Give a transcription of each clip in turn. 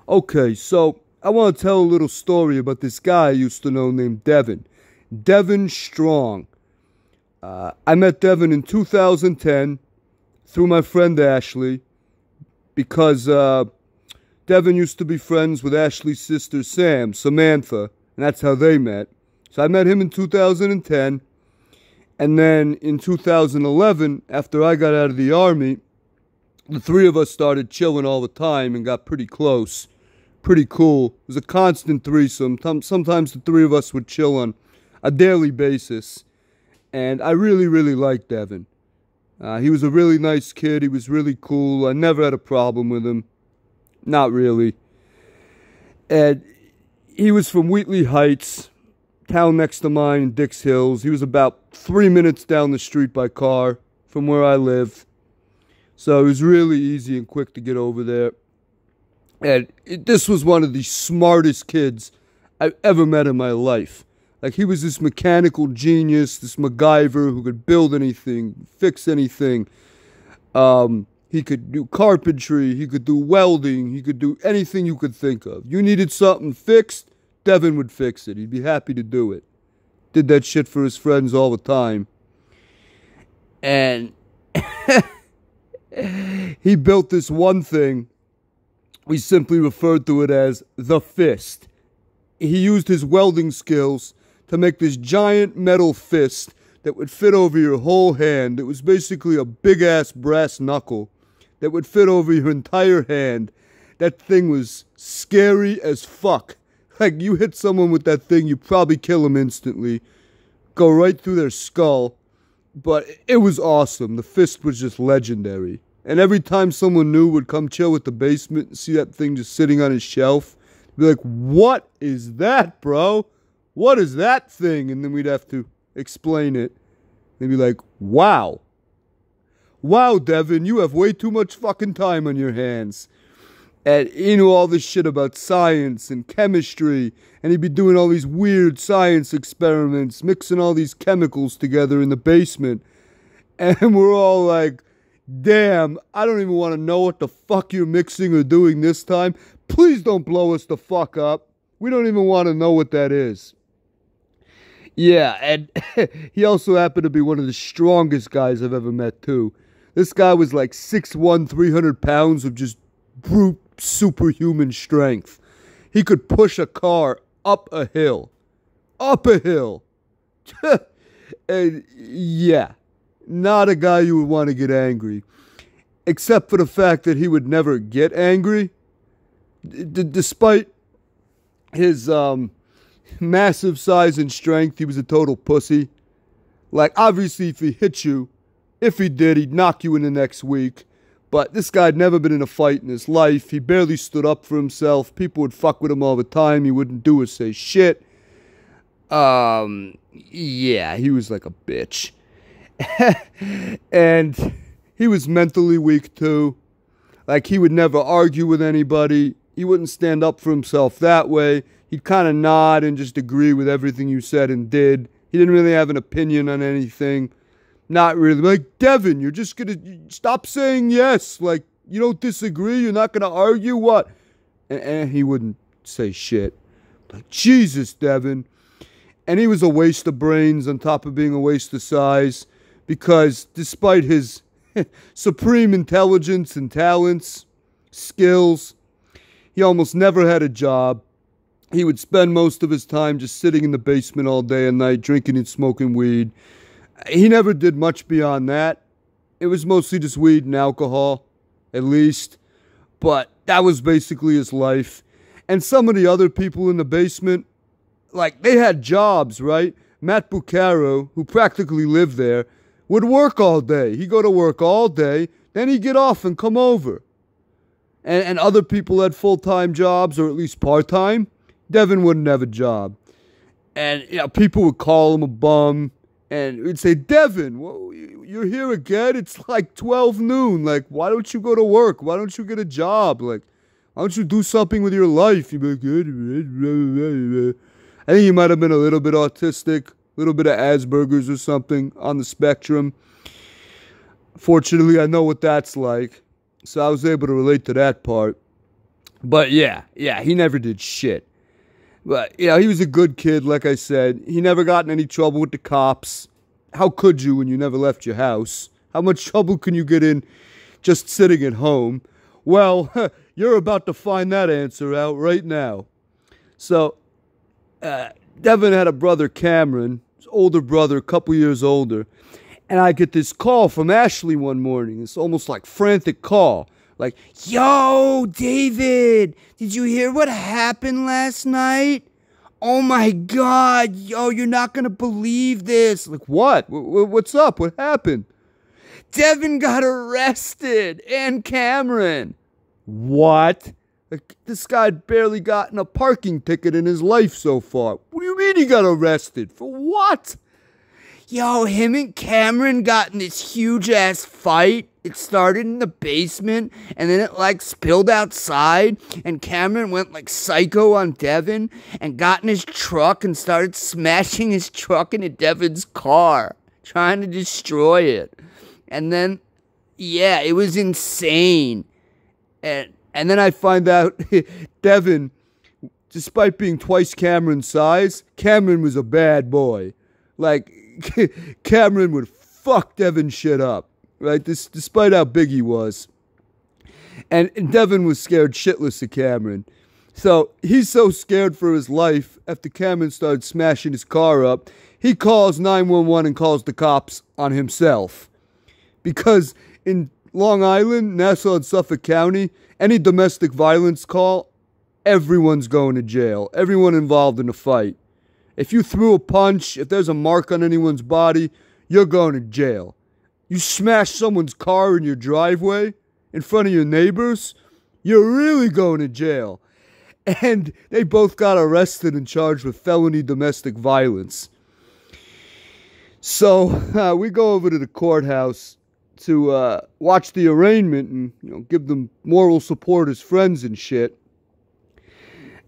Okay, so I want to tell a little story about this guy I used to know named Devin. Devin Strong. I met Devin in 2010 through my friend Ashley because Devin used to be friends with Ashley's sister Samantha, and that's how they met. So I met him in 2010, and then in 2011, after I got out of the army, the three of us started chilling all the time and got pretty close. Pretty cool. It was a constant threesome. Sometimes the three of us would chill on a daily basis. And I really, really liked Devin. He was a really nice kid. He was really cool. I never had a problem with him. Not really. And he was from Wheatley Heights, town next to mine in Dix Hills. He was about 3 minutes down the street by car from where I lived. So it was really easy and quick to get over there. And this was one of the smartest kids I've ever met in my life. Like, he was this mechanical genius, this MacGyver who could build anything, fix anything. He could do carpentry, he could do welding, he could do anything you could think of. You needed something fixed, Devin would fix it. He'd be happy to do it. Did that shit for his friends all the time. And he built this one thing. We simply referred to it as the fist. He used his welding skills to make this giant metal fist that would fit over your whole hand. It was basically a big-ass brass knuckle that would fit over your entire hand. That thing was scary as fuck. Like, you hit someone with that thing, you probably kill them instantly. Go right through their skull. But it was awesome. The fist was just legendary. And every time someone new would come chill with the basement and see that thing just sitting on his shelf, be like, what is that, bro? What is that thing? And then we'd have to explain it. They'd be like, wow. Wow, Devin, you have way too much fucking time on your hands. And he knew all this shit about science and chemistry. And he'd be doing all these weird science experiments, mixing all these chemicals together in the basement. And we're all like, damn, I don't even want to know what the fuck you're mixing or doing this time. Please don't blow us the fuck up. We don't even want to know what that is. Yeah, and he also happened to be one of the strongest guys I've ever met, too. This guy was like 6'1", 300 pounds of just brute superhuman strength. He could push a car up a hill. Up a hill. And yeah, not a guy you would want to get angry. Except for the fact that he would never get angry. Despite his massive size and strength, he was a total pussy. Like, obviously, if he hit you, if he did, he'd knock you in the next week. But this guy had never been in a fight in his life. He barely stood up for himself. People would fuck with him all the time. He wouldn't do or say shit. Yeah, he was like a bitch. And he was mentally weak, too. Like, he would never argue with anybody. He wouldn't stand up for himself that way. He'd kind of nod and just agree with everything you said and did. He didn't really have an opinion on anything. Not really. Like, Devin, you're just going to stop saying yes. Like, you don't disagree? You're not going to argue? What? And he wouldn't say shit. Like, Jesus, Devin. And he was a waste of brains on top of being a waste of size. Because despite his supreme intelligence and talents, skills, he almost never had a job. He would spend most of his time just sitting in the basement all day and night, drinking and smoking weed. He never did much beyond that. It was mostly just weed and alcohol, at least. But that was basically his life. And some of the other people in the basement, like, they had jobs, right? Matt Bucaro, who practically lived there, would work all day. He'd go to work all day, then he'd get off and come over. And other people had full-time jobs, or at least part-time. Devin wouldn't have a job. And people would call him a bum. And we'd say, Devin, you're here again? It's like 12 noon. Like, why don't you go to work? Why don't you get a job? Like, why don't you do something with your life? You'd be like, I think he might have been a little bit autistic, a little bit of Asperger's or something on the spectrum. Fortunately, I know what that's like. So I was able to relate to that part. But yeah, he never did shit. But, he was a good kid, like I said. He never got in any trouble with the cops. How could you when you never left your house? How much trouble can you get in just sitting at home? Well, you're about to find that answer out right now. So, Devin had a brother, Cameron, his older brother, a couple years older. And I get this call from Ashley one morning. It's almost like frantic call. Like, yo, David, did you hear what happened last night? Oh my God, yo, you're not going to believe this. Like, what? What's up? What happened? Devin got arrested and Cameron. What? Like, this guy had barely gotten a parking ticket in his life so far. What do you mean he got arrested? For what? Yo, him and Cameron got in this huge-ass fight. It started in the basement, and then it, spilled outside, and Cameron went, psycho on Devin, and got in his truck and started smashing his truck into Devin's car, trying to destroy it. And then, yeah, it was insane. And then I find out Devin, despite being twice Cameron's size, Cameron was a bad boy. Cameron would fuck Devin's shit up, right? Despite how big he was. And Devin was scared shitless of Cameron. So he's so scared for his life after Cameron started smashing his car up, he calls 911 and calls the cops on himself. Because in Long Island, Nassau and Suffolk County, any domestic violence call, everyone's going to jail. Everyone involved in a fight. If you threw a punch, if there's a mark on anyone's body, you're going to jail. You smash someone's car in your driveway in front of your neighbors, you're really going to jail. And they both got arrested and charged with felony domestic violence. So we go over to the courthouse to watch the arraignment and give them moral support as friends and shit.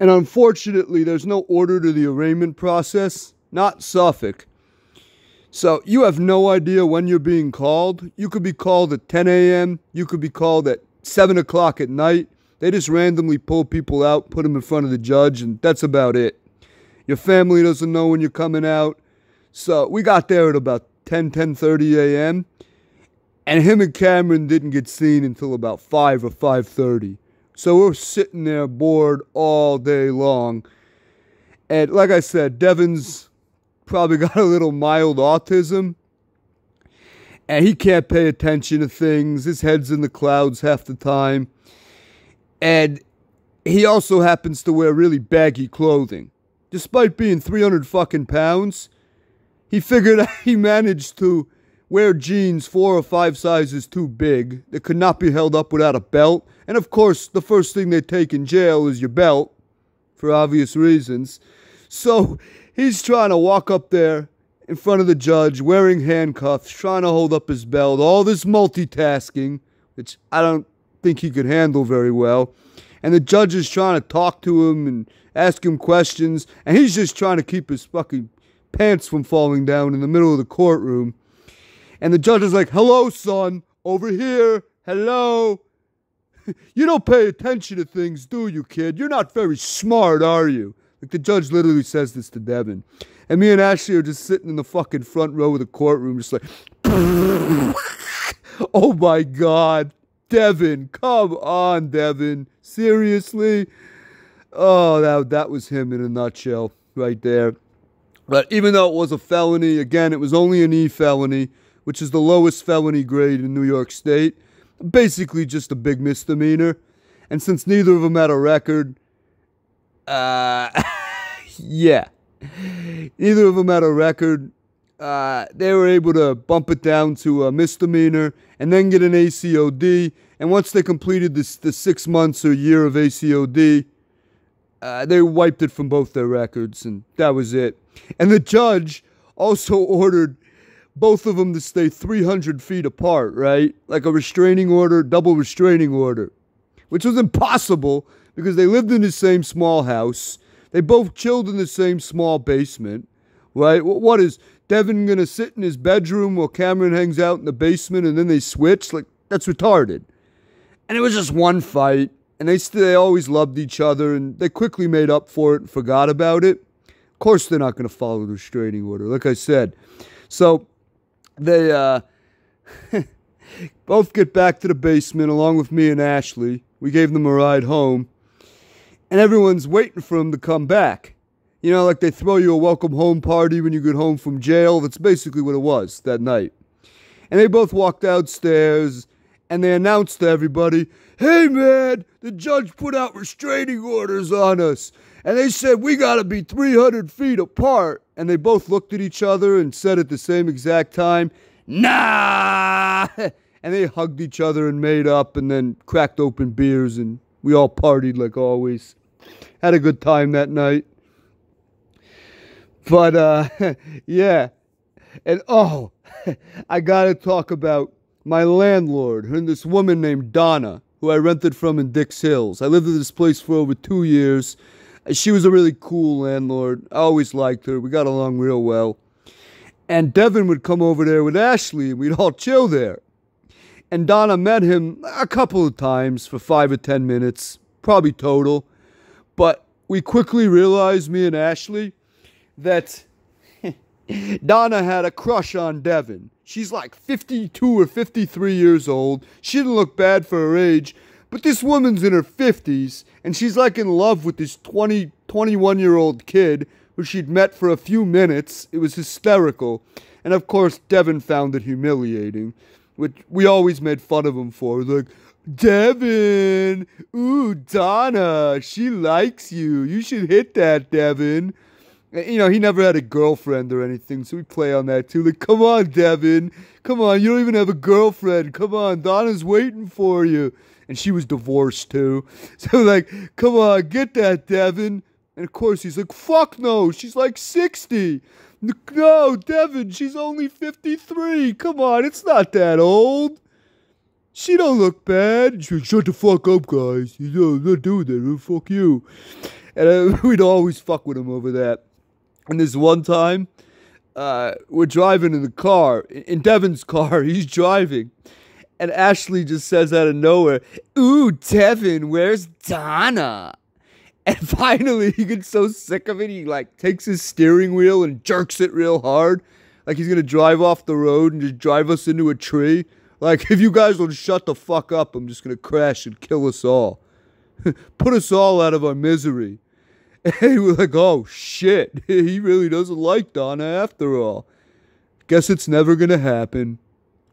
And unfortunately, there's no order to the arraignment process, not Suffolk. So you have no idea when you're being called. You could be called at 10 a.m. You could be called at 7 o'clock at night. They just randomly pull people out, put them in front of the judge, and that's about it. Your family doesn't know when you're coming out. So we got there at about 10:30 a.m. And him and Cameron didn't get seen until about 5 or 5:30. So we're sitting there bored all day long. And like I said, Devin's probably got a little mild autism. And he can't pay attention to things. His head's in the clouds half the time. And he also happens to wear really baggy clothing. Despite being 300 fucking pounds, he figured he managed to wear jeans 4 or 5 sizes too big that could not be held up without a belt. And of course, the first thing they take in jail is your belt, for obvious reasons. So he's trying to walk up there in front of the judge, wearing handcuffs, trying to hold up his belt, all this multitasking, which I don't think he could handle very well. And the judge is trying to talk to him and ask him questions, and he's just trying to keep his fucking pants from falling down in the middle of the courtroom. And the judge is like, hello, son, over here, hello. You don't pay attention to things, do you, kid? You're not very smart, are you? Like, the judge literally says this to Devin. And me and Ashley are just sitting in the fucking front row of the courtroom, just like, oh my God, Devin, come on, Devin. Seriously? Oh, that was him in a nutshell right there. But even though it was a felony, again, it was only an E felony, which is the lowest felony grade in New York State. Basically just a big misdemeanor. And since neither of them had a record, yeah. Neither of them had a record. They were able to bump it down to a misdemeanor and then get an ACOD. And once they completed the 6 months or year of ACOD, they wiped it from both their records, and that was it. And the judge also ordered both of them to stay 300 feet apart, right? Like a restraining order, double restraining order, which was impossible because they lived in the same small house. They both chilled in the same small basement, right? What is Devin going to sit in his bedroom while Cameron hangs out in the basement and then they switch? Like, that's retarded. And it was just one fight. and they always loved each other, and they quickly made up for it and forgot about it. Of course, they're not going to follow the restraining order, like I said. So they both get back to the basement along with me and Ashley. We gave them a ride home, and everyone's waiting for them to come back. You know, like they throw you a welcome home party when you get home from jail. That's basically what it was that night. And they both walked downstairs, and they announced to everybody, "Hey man, the judge put out restraining orders on us. And they said we gotta be 300 feet apart." And they both looked at each other and said at the same exact time, "Nah!" And they hugged each other and made up and then cracked open beers, and we all partied like always. Had a good time that night. But, yeah. And, oh, I gotta talk about my landlord and this woman named Donna, who I rented from in Dix Hills. I lived in this place for over 2 years. She was a really cool landlord. I always liked her. We got along real well. And Devin would come over there with Ashley, and we'd all chill there. And Donna met him a couple of times for 5 or 10 minutes, probably total. But we quickly realized, me and Ashley, that Donna had a crush on Devin. She's like 52 or 53 years old. She didn't look bad for her age. But this woman's in her 50s, and she's like in love with this 21-year-old kid who she'd met for a few minutes. It was hysterical. And of course, Devin found it humiliating, which we always made fun of him for. Like, "Devin, ooh, Donna, she likes you. You should hit that, Devin." You know, he never had a girlfriend or anything, so we play on that too. Like, "Come on, Devin. Come on, you don't even have a girlfriend. Come on, Donna's waiting for you." And she was divorced too. So like, "Come on, get that, Devin." And of course he's like, "Fuck no, she's like 60. No, Devin, she's only 53. Come on, it's not that old. She don't look bad." She's like, "Shut the fuck up, guys. I'm not doing that. Fuck you." And we'd always fuck with him over that. And this one time, we're driving in the car, in Devin's car. He's driving. And Ashley just says out of nowhere, "Ooh, Devin, where's Donna?" And finally, he gets so sick of it, he like takes his steering wheel and jerks it real hard. Like he's going to drive off the road and just drive us into a tree. Like, "If you guys don't shut the fuck up, I'm just going to crash and kill us all. Put us all out of our misery." And we're like, "Oh, shit. He really doesn't like Donna after all. Guess it's never going to happen.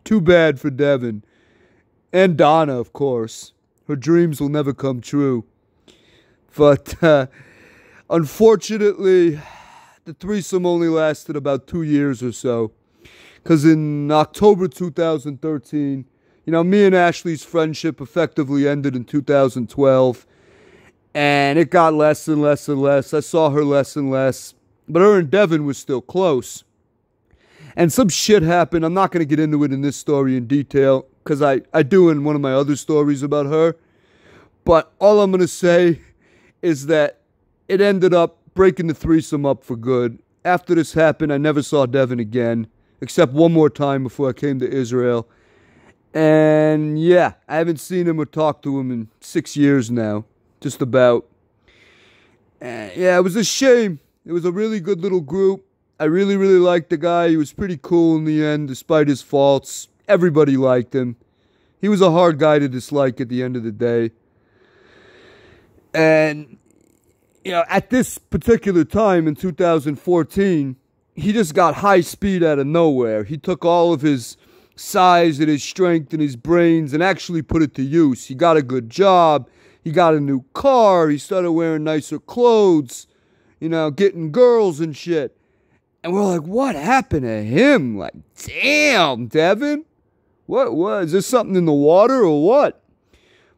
Too bad for Devin." And Donna, of course. Her dreams will never come true. But, unfortunately, the threesome only lasted about 2 years or so. Because in October 2013, you know, me and Ashley's friendship effectively ended in 2012. And it got less and less and less. I saw her less and less. But her and Devin was still close. And some shit happened. I'm not going to get into it in this story in detail, because I do in one of my other stories about her. But all I'm going to say is that it ended up breaking the threesome up for good. After this happened, I never saw Devin again, except one more time before I came to Israel. And yeah, I haven't seen him or talked to him in 6 years now. Just about. Yeah, it was a shame. It was a really good little group. I really, really liked the guy. He was pretty cool in the end, despite his faults. Everybody liked him. He was a hard guy to dislike at the end of the day. And, you know, at this particular time in 2014, he just got high speed out of nowhere. He took all of his size and his strength and his brains and actually put it to use. He got a good job. He got a new car. He started wearing nicer clothes, you know, getting girls and shit. And we're like, what happened to him? Like, damn, Devin. What? Is there something in the water or what?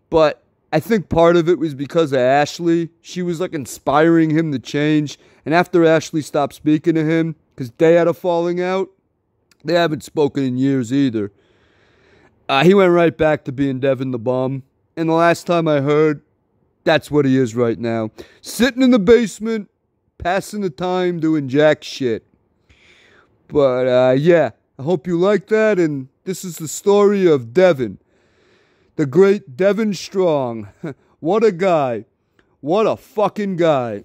But I think part of it was because of Ashley. She was like inspiring him to change. And after Ashley stopped speaking to him, because they had a falling out, they haven't spoken in years either. He went right back to being Devin the Bum. And the last time I heard, that's what he is right now. Sitting in the basement, passing the time, doing jack shit. But, yeah, I hope you like that. And this is the story of Devin, the great Devin Strong. What a guy. What a fucking guy.